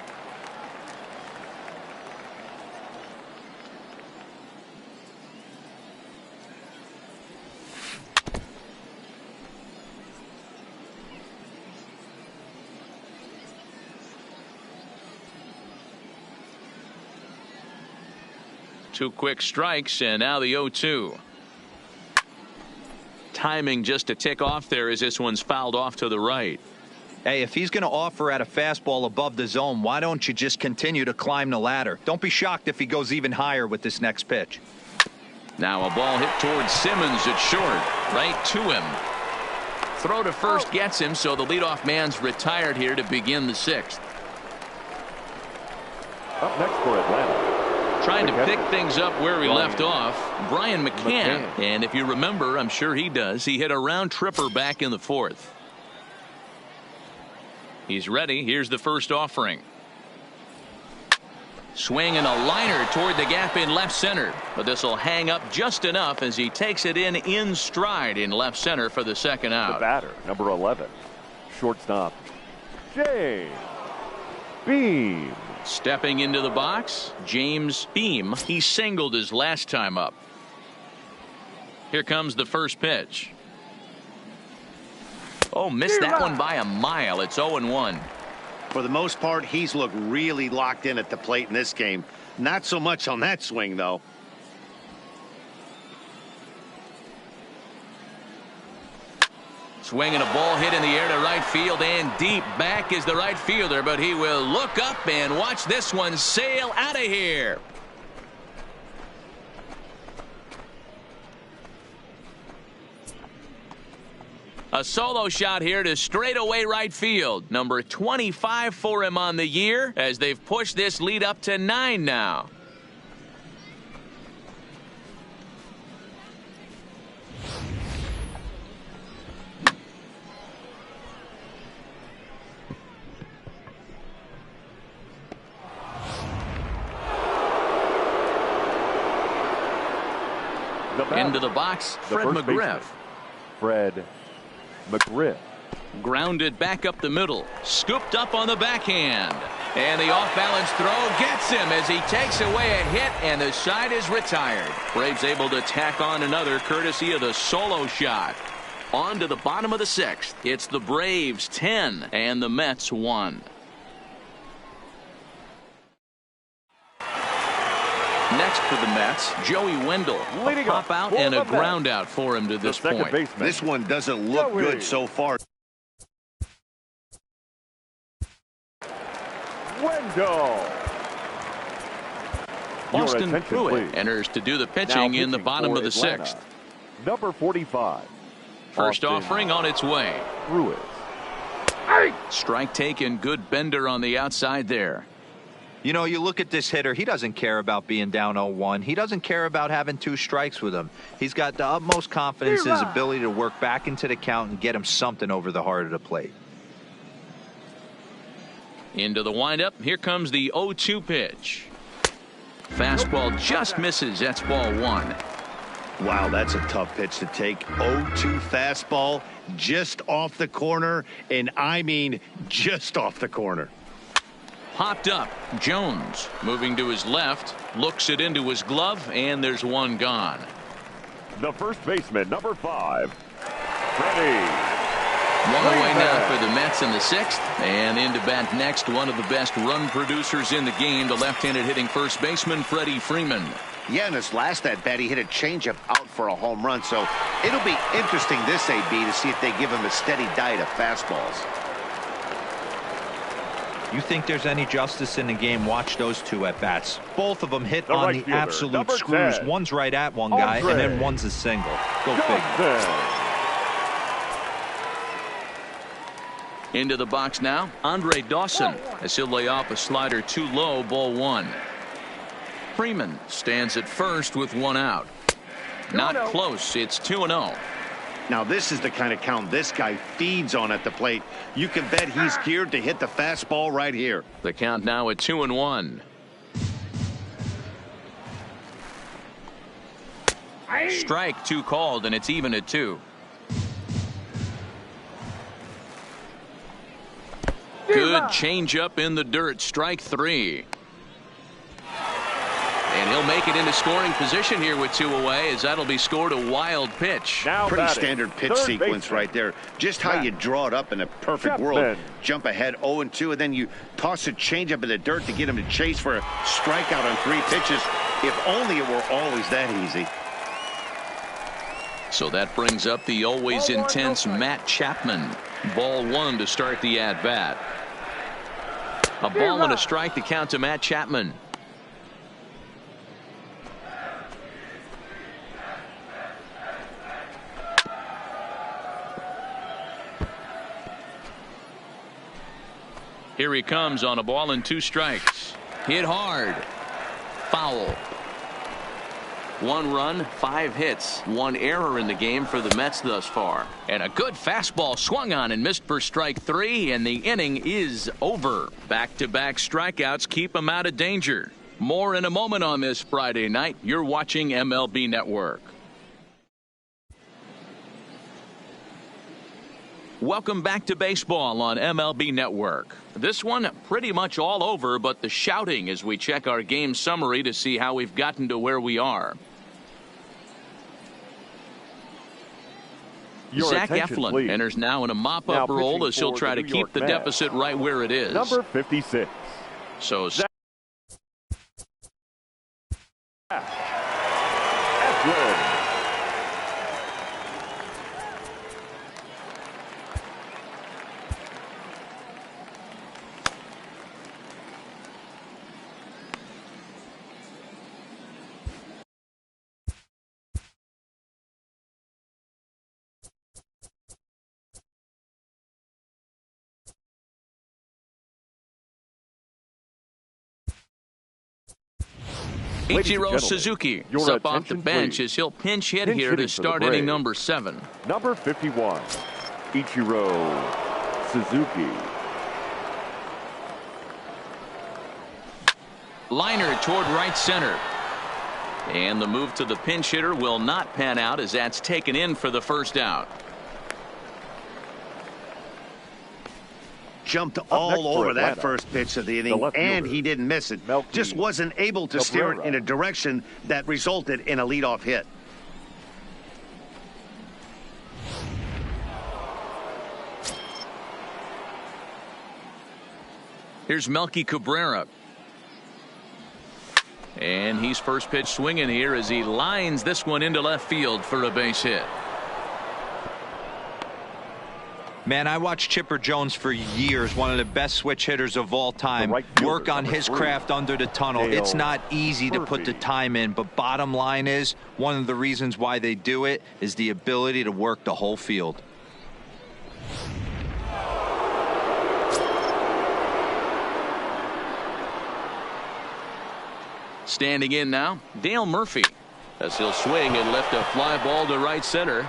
Two quick strikes, and now the 0-2. Timing just to tick off there as this one's fouled off to the right. Hey, if he's going to offer at a fastball above the zone, why don't you just continue to climb the ladder? Don't be shocked if he goes even higher with this next pitch. Now a ball hit towards Simmons at short, right to him. Throw to first gets him, so the leadoff man's retired here to begin the 6th. Up next for Atlanta, trying to pick things up where we left off, Brian McCann. And if you remember, I'm sure he does, he hit a round tripper back in the 4th. He's ready. Here's the first offering. Swing and a liner toward the gap in left center, but this will hang up just enough as he takes it in stride in left center for the second out. The batter, number 11, shortstop, James Beam. Stepping into the box, James Beam. He singled his last time up. Here comes the first pitch. Oh, missed that one by a mile. It's 0-1. For the most part, he's looked really locked in at the plate in this game. Not so much on that swing, though. Swinging a ball hit in the air to right field and deep. Back is the right fielder, but he will look up and watch this one sail out of here. A solo shot here to straightaway right field. Number 25 for him on the year as they've pushed this lead up to 9 now. Into the box, Fred McGriff. Fred McGriff. Grounded back up the middle. Scooped up on the backhand. And the off-balance throw gets him as he takes away a hit, and the side is retired. Braves able to tack on another courtesy of the solo shot. On to the bottom of the 6th. It's the Braves 10 and the Mets 1. Next for the Mets, Joey Wendell. A pop out and a ground out for him to this point. This one doesn't look good so far. Wendell. Austin Pruitt enters to do the pitching in the bottom of the 6th. Number 45. First offering on its way. Pruitt. Strike taken. Good bender on the outside there. You know, you look at this hitter, he doesn't care about being down 0-1. He doesn't care about having 2 strikes with him. He's got the utmost confidence in his ability to work back into the count and get him something over the heart of the plate. Into the windup. Here comes the 0-2 pitch. Fastball just misses. That's ball 1. Wow, that's a tough pitch to take. 0-2 fastball just off the corner, and I mean just off the corner. Popped up. Jones moving to his left, looks it into his glove, and there's one gone. The first baseman, number 5, Freddie. One away now for the Mets in the 6th. And into bat next, one of the best run producers in the game, the left-handed hitting first baseman, Freddie Freeman. Yeah, in his last at-bat, he hit a changeup out for a home run. So it'll be interesting this AB to see if they give him a steady diet of fastballs. You think there's any justice in the game? Watch those two at-bats. Both of them hit The on right the fielder, absolute number screws. 10. One's right at one guy, and then one's a single. Go figure. Into the box now, Andre Dawson, as he'll lay off a slider too low, ball 1. Freeman stands at first with one out. Not close. It's 2-0. Now this is the kind of count this guy feeds on at the plate. You can bet he's geared to hit the fastball right here. The count now at 2-1. Strike 2 called, and it's even at 2. Good changeup in the dirt. Strike 3. And he'll make it into scoring position here with 2 away, as that'll be scored a wild pitch. Now Pretty batting, standard pitch third sequence baseman. right there. Just how you draw it up in a perfect world. Jump ahead 0-2, and then you toss a changeup in the dirt to get him to chase for a strikeout on 3 pitches. If only it were always that easy. So that brings up the always intense Matt Chapman. Ball 1 to start the at-bat. A ball and a strike to count to Matt Chapman. Here he comes on a ball and 2 strikes. Hit hard. Foul. 1 run, 5 hits, 1 error in the game for the Mets thus far. And a good fastball swung on and missed for strike 3, and the inning is over. Back-to-back strikeouts keep him out of danger. More in a moment on this Friday night. You're watching MLB Network. Welcome back to baseball on MLB Network. This one pretty much all over, but the shouting as we check our game summary to see how we've gotten to where we are. Zach Eflin enters now in a mop-up role as he'll try to keep the deficit right where it is. Number 56. So Eflin. Ichiro Suzuki is up off the bench as he'll pinch hit here to start inning number 7. Number 51, Ichiro Suzuki. Liner toward right center. And the move to the pinch hitter will not pan out as that's taken in for the first out. Jumped all over that first pitch of the inning, and he didn't miss it. Just wasn't able to steer it in a direction that resulted in a leadoff hit. Here's Melky Cabrera. And he's first pitch swinging here as he lines this one into left field for a base hit. Man, I watched Chipper Jones for years, one of the best switch hitters of all time. Work on his craft under the tunnel. It's not easy to put the time in, but bottom line is, one of the reasons why they do it is the ability to work the whole field. Standing in now, Dale Murphy, as he'll swing and lift a fly ball to right center.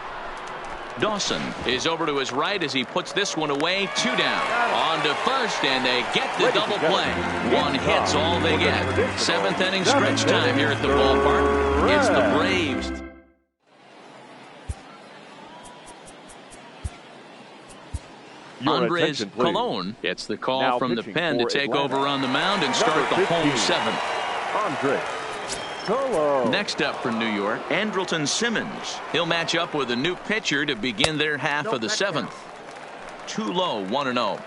Dawson is over to his right as he puts this one away. 2 down. On to first, and they get the double play. 1 hit's all they get. 7th inning stretch time here at the ballpark. It's the Braves. Your Andres attention, please. Colon gets the call Now from the pitching pen to for take Atlanta, over on the mound and start number the home 15, seventh. Andres Colon. Next up for New York, Andrelton Simmons. He'll match up with a new pitcher to begin their half of the seventh. Too low, 1-0.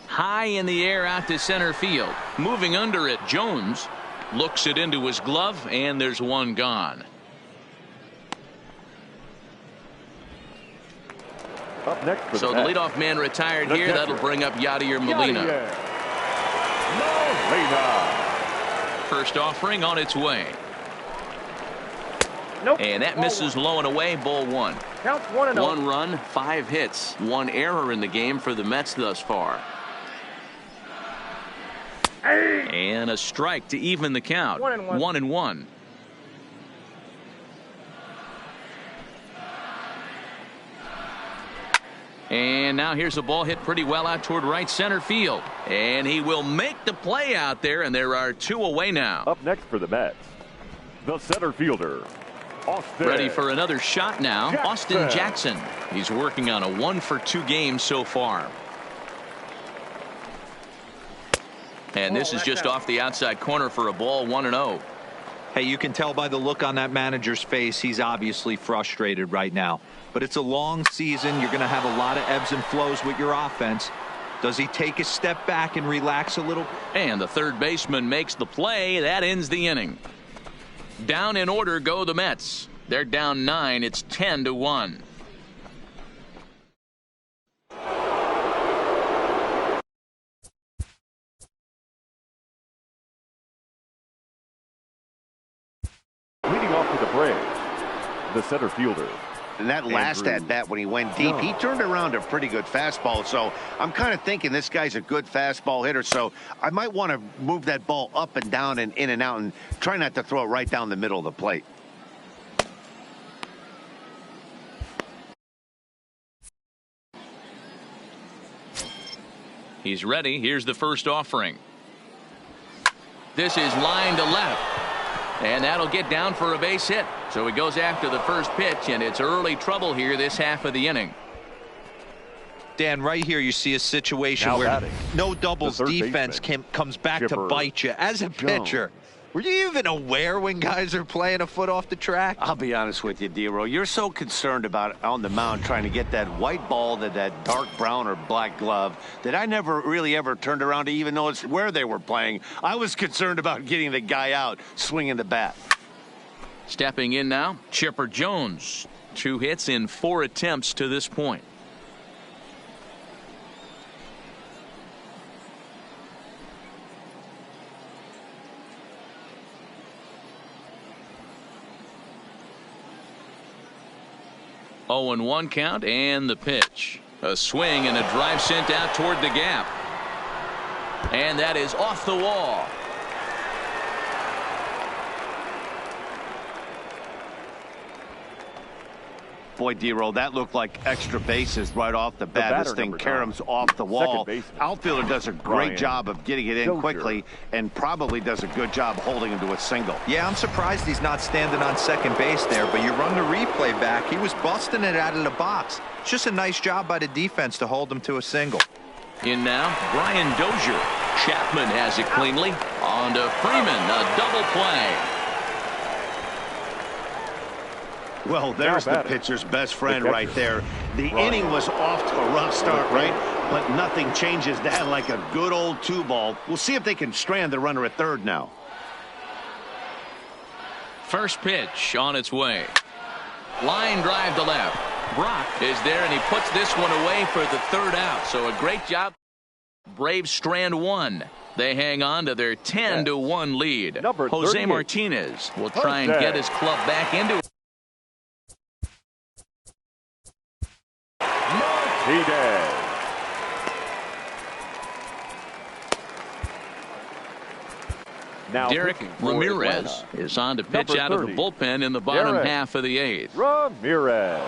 High in the air out to center field. Moving under it, Jones looks it into his glove, and there's one gone. Up next for So the leadoff man retired The here. catcher, That'll bring up Yadier Molina. First offering on its way. Nope. And that Ball misses low and away. Ball one. Counts 1-0. 1 run, 5 hits, 1 error in the game for the Mets thus far. And a strike to even the count. 1-1. 1-1. And now here's a ball hit pretty well out toward right center field. And he will make the play out there, and there are 2 away now. Up next for the Mets, the center fielder, Austin. Ready for another shot now, Austin Jackson. He's working on a 1-for-2 game so far. And this is just off the outside corner for a ball, 1-0. Hey, you can tell by the look on that manager's face, he's obviously frustrated right now. But it's a long season. You're going to have a lot of ebbs and flows with your offense. Does he take a step back and relax a little? And the third baseman makes the play. That ends the inning. Down in order go the Mets. They're down 9. It's 10-1. Leading off for the Braves, the center fielder. And that last Andrew at bat when he went deep, he turned around a pretty good fastball. So I'm kind of thinking this guy's a good fastball hitter. So I might want to move that ball up and down and in and out and try not to throw it right down the middle of the plate. He's ready. Here's the first offering. This is line to left. And that'll get down for a base hit. So he goes after the first pitch, and it's early trouble here this half of the inning. Dan, right here you see a situation Now where batting, no doubles the third defense comes back to Chipper bite you. As a pitcher, were you even aware when guys are playing a foot off the track? I'll be honest with you, D-Row. You're so concerned about on the mound trying to get that white ball to that dark brown or black glove that I never really ever turned around to even notice where they were playing. I was concerned about getting the guy out swinging the bat. Stepping in now, Chipper Jones. 2 hits in 4 attempts to this point. Oh, and 1 count, and the pitch. A swing and a drive sent out toward the gap. And that is off the wall. Boy, D-Roll, that looked like extra bases right off the bat. This thing caroms off the wall. Outfielder does a great job of getting it in quickly and probably does a good job holding him to a single. Yeah, I'm surprised he's not standing on second base there, but you run the replay back. He was busting it out of the box. It's just a nice job by the defense to hold him to a single. In now, Brian Dozier. Chapman has it cleanly. On to Freeman, a double play. Well, there's the pitcher's best friend right there. The inning was off to a rough start, right? But nothing changes that like a good old 2-ball. We'll see if they can strand the runner at third now. First pitch on its way. Line drive to left. Brock is there, and he puts this one away for the third out. So a great job. Braves strand 1. They hang on to their 10-1 lead. Number Jose 38. Martinez will try and get his club back into it. Now Derek Ramirez is on to pitch out of the bullpen in the bottom half of the 8th. Ramirez.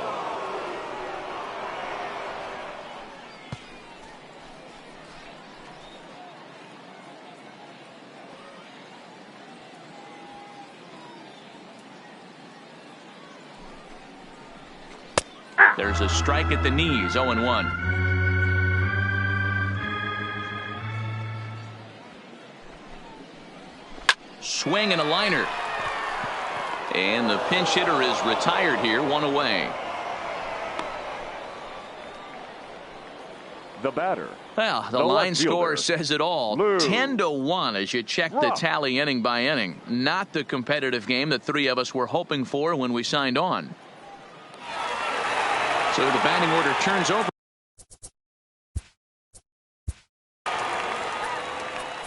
There's a strike at the knees, 0-1. Swing and a liner. And the pinch hitter is retired here, 1 away. The batter. Well, the line score says it all. 10-1 as you check the tally inning by inning. Not the competitive game that three of us were hoping for when we signed on. So the batting order turns over.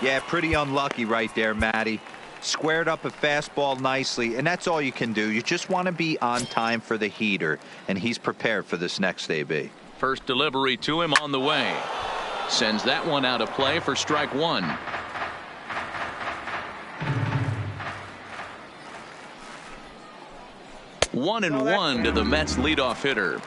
Yeah, pretty unlucky right there, Matty. Squared up a fastball nicely, and that's all you can do. You just want to be on time for the heater, and he's prepared for this next AB. First delivery to him on the way. Sends that one out of play for strike one. One and one to the Mets leadoff hitter.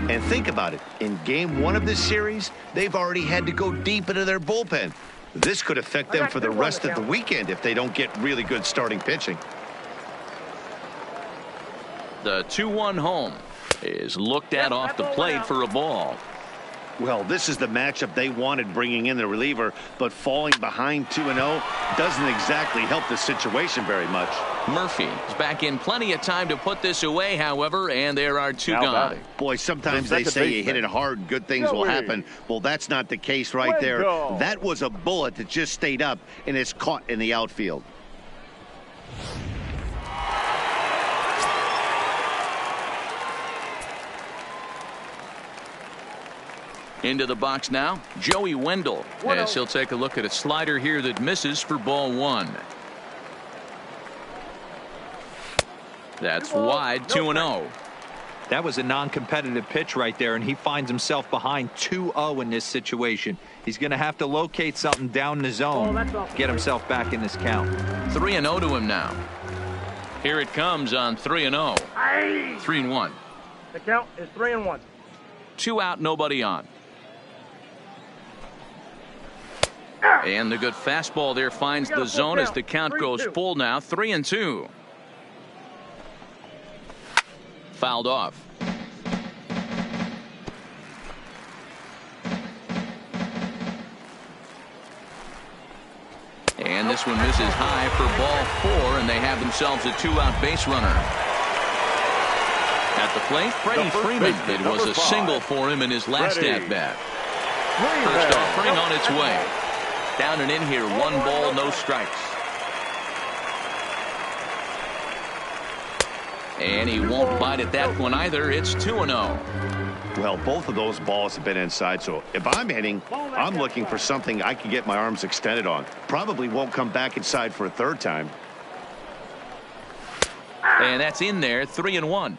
And think about it. In game one of this series, they've already had to go deep into their bullpen. This could affect them for the rest of the weekend if they don't get really good starting pitching. The 2-1 home is looked at off the plate for a ball. Well, this is the matchup they wanted bringing in the reliever, but falling behind 2-0 doesn't exactly help the situation very much. Murphy is back in plenty of time to put this away, however, and there are two gone. Boy, sometimes they say you hit it hard, good things will happen. Well, that's not the case right there. That was a bullet that just stayed up and is caught in the outfield. Into the box now, Joey Wendell, as he'll take a look at a slider here that misses for ball one. That's wide, 2-0. That was a non-competitive pitch right there, and he finds himself behind 2-0 in this situation. He's going to have to locate something down the zone, get himself back in this count. 3-0 to him now. Here it comes on 3-0. 3-1. The count is 3-1. 2 out, nobody on. And the good fastball there finds the zone as the count goes full now. 3-2. Fouled off. And this one misses high for ball 4, and they have themselves a 2-out base runner. At the plate, Freddie Freeman. It was a single for him in his last at-bat. First offering on its way. Down and in here, 1 ball, no strikes. And he won't bite at that one either. It's 2-0. Well, both of those balls have been inside, so if I'm hitting, I'm looking for something I can get my arms extended on. Probably won't come back inside for a third time. And that's in there, 3-1.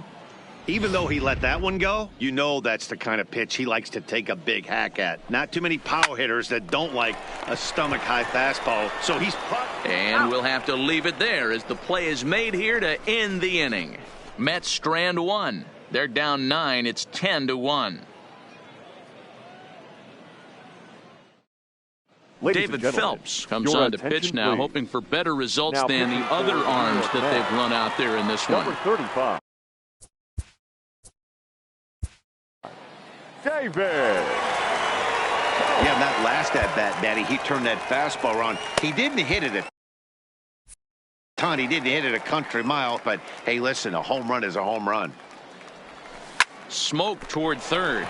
Even though he let that one go, you know that's the kind of pitch he likes to take a big hack at. Not too many power hitters that don't like a stomach-high fastball, so he's... And we'll have to leave it there as the play is made here to end the inning. Mets strand 1. They're down 9. It's 10-1. David Phelps comes on to pitch now, hoping for better results than the other arms that they've run out there in this one. Number 35. David. Yeah, that last at-bat, Daddy, he turned that fastball around. He didn't hit it a ton. He didn't hit it a country mile, but hey, listen, a home run is a home run. Smoke toward third.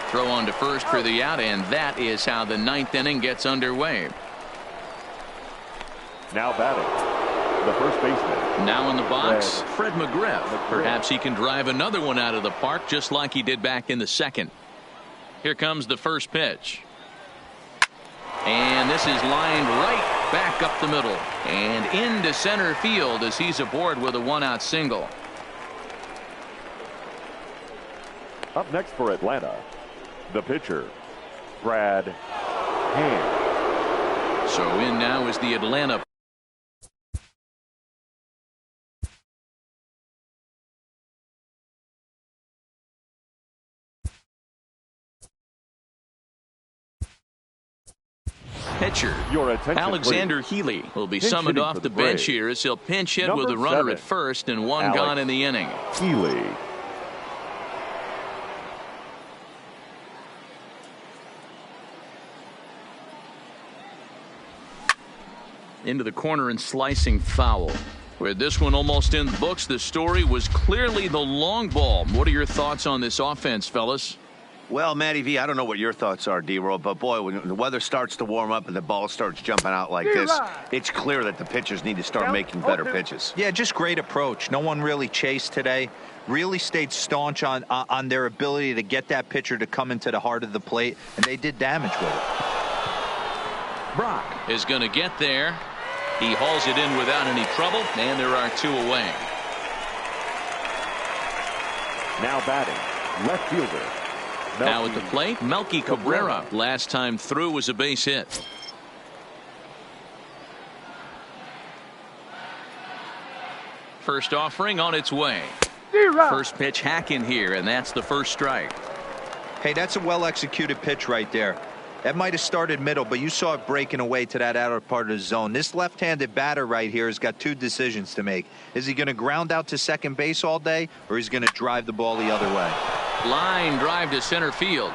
Throw on to first for the out, and that is how the 9th inning gets underway. Now batting, the first baseman. Now in the box, Fred McGriff. Perhaps he can drive another one out of the park just like he did back in the second. Here comes the first pitch. And this is lined right back up the middle and into center field as he's aboard with a 1-out single. Up next for Atlanta, the pitcher, Brad Hand. So in now is the Atlanta pitcher. Alexander Healy will be summoned off the bench here as he'll pinch hit with a runner at first and 1 gone in the inning. Healy. Into the corner and slicing foul. With this one almost in the books, the story was clearly the long ball. What are your thoughts on this offense, fellas? Well, Matty V, I don't know what your thoughts are, D-Roll, but boy, when the weather starts to warm up and the ball starts jumping out like this, it's clear that the pitchers need to start making better pitches. Yeah, just great approach. No one really chased today. Really stayed staunch on their ability to get that pitcher to come into the heart of the plate, and they did damage with it. Brock is going to get there. He hauls it in without any trouble, and there are 2 away. Now batting, left fielder. Now at the plate, Melky Cabrera. Last time through was a base hit. First offering on its way. First pitch hack in here, and that's the first strike. Hey, that's a well-executed pitch right there. That might have started middle, but you saw it breaking away to that outer part of the zone. This left-handed batter right here has got 2 decisions to make. Is he going to ground out to second base all day, or is he going to drive the ball the other way? Line drive to center field.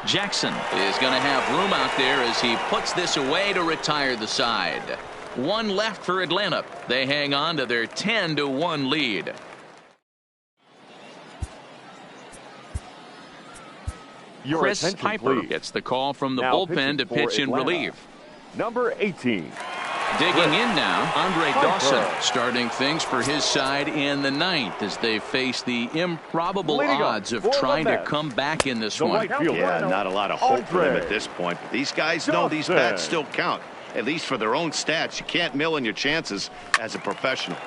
Jackson is going to have room out there as he puts this away to retire the side. 1 left for Atlanta. They hang on to their 10-1 lead. Your Chris attention, Piper please. gets the call from the Now bullpen to pitching for pitch in Atlanta. relief. Number 18. Digging in now, Andre Piper. Dawson starting things for his side in the 9th as they face the improbable Leading up odds of for the trying to Mets, come back in this the one. right fielder. Yeah, not a lot of hope for them Andre at this point. But these guys know these Dawson. bats still count, at least for their own stats. You can't mill in your chances as a professional.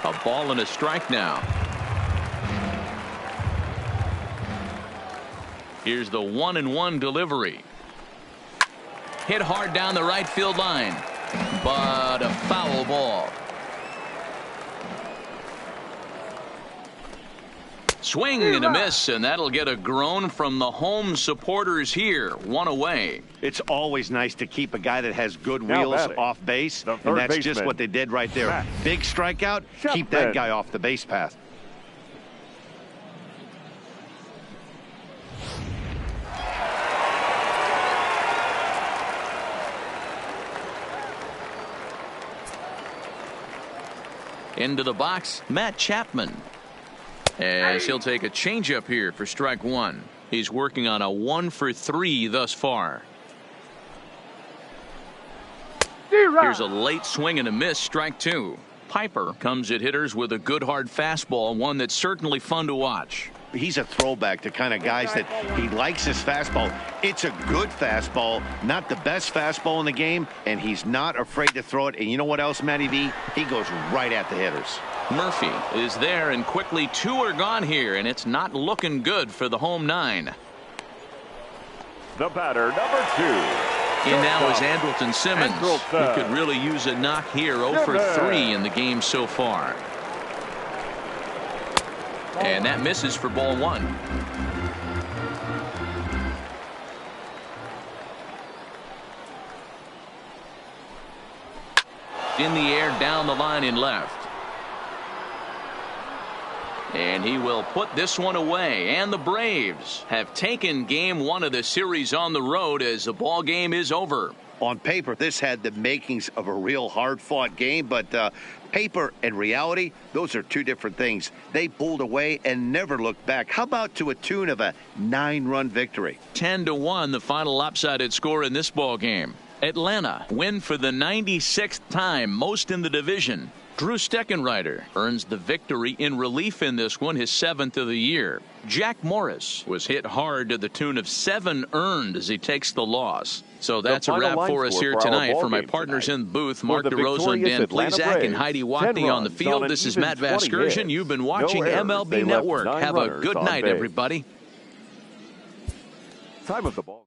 A ball and a strike now. Here's the 1-1 delivery. Hit hard down the right field line, but a foul ball. Swing and a miss, and that'll get a groan from the home supporters here. 1 away. It's always nice to keep a guy that has good Now wheels batting, off base, the and third that's just baseman, what they did right there. Matt Big strikeout, keep that guy off the base path. Into the box, Matt Chapman. As he'll take a changeup here for strike 1. He's working on a 1 for 3 thus far. Here's a late swing and a miss, strike 2. Piper comes at hitters with a good hard fastball, one that's certainly fun to watch. He's a throwback to kind of guys that he likes his fastball. It's a good fastball, not the best fastball in the game, and he's not afraid to throw it. And you know what else, Matty V? He goes right at the hitters. Murphy is there, and quickly 2 are gone here, and it's not looking good for the home 9. The batter, number 2. In now is Andrelton Simmons, Andrelton. who could really use a knock here. 0 for 3 in the game so far. And that misses for ball 1. In the air, down the line in left. And he will put this one away. And the Braves have taken game 1 of the series on the road as the ball game is over. On paper, this had the makings of a real hard-fought game, but paper and reality, those are 2 different things. They pulled away and never looked back. How about to a tune of a 9-run victory? 10-1, the final lopsided score in this ball game. Atlanta win for the 96th time, most in the division. Drew Steckenrider earns the victory in relief in this one, his 7th of the year. Jack Morris was hit hard to the tune of 7 earned as he takes the loss. So that's a wrap for us here tonight. For my partners in the booth, Mark DeRosa and Dan Plezak and Heidi Watney on the field, this is Matt Vasgersian. You've been watching MLB Network. Have a good night, everybody. Time of the ball.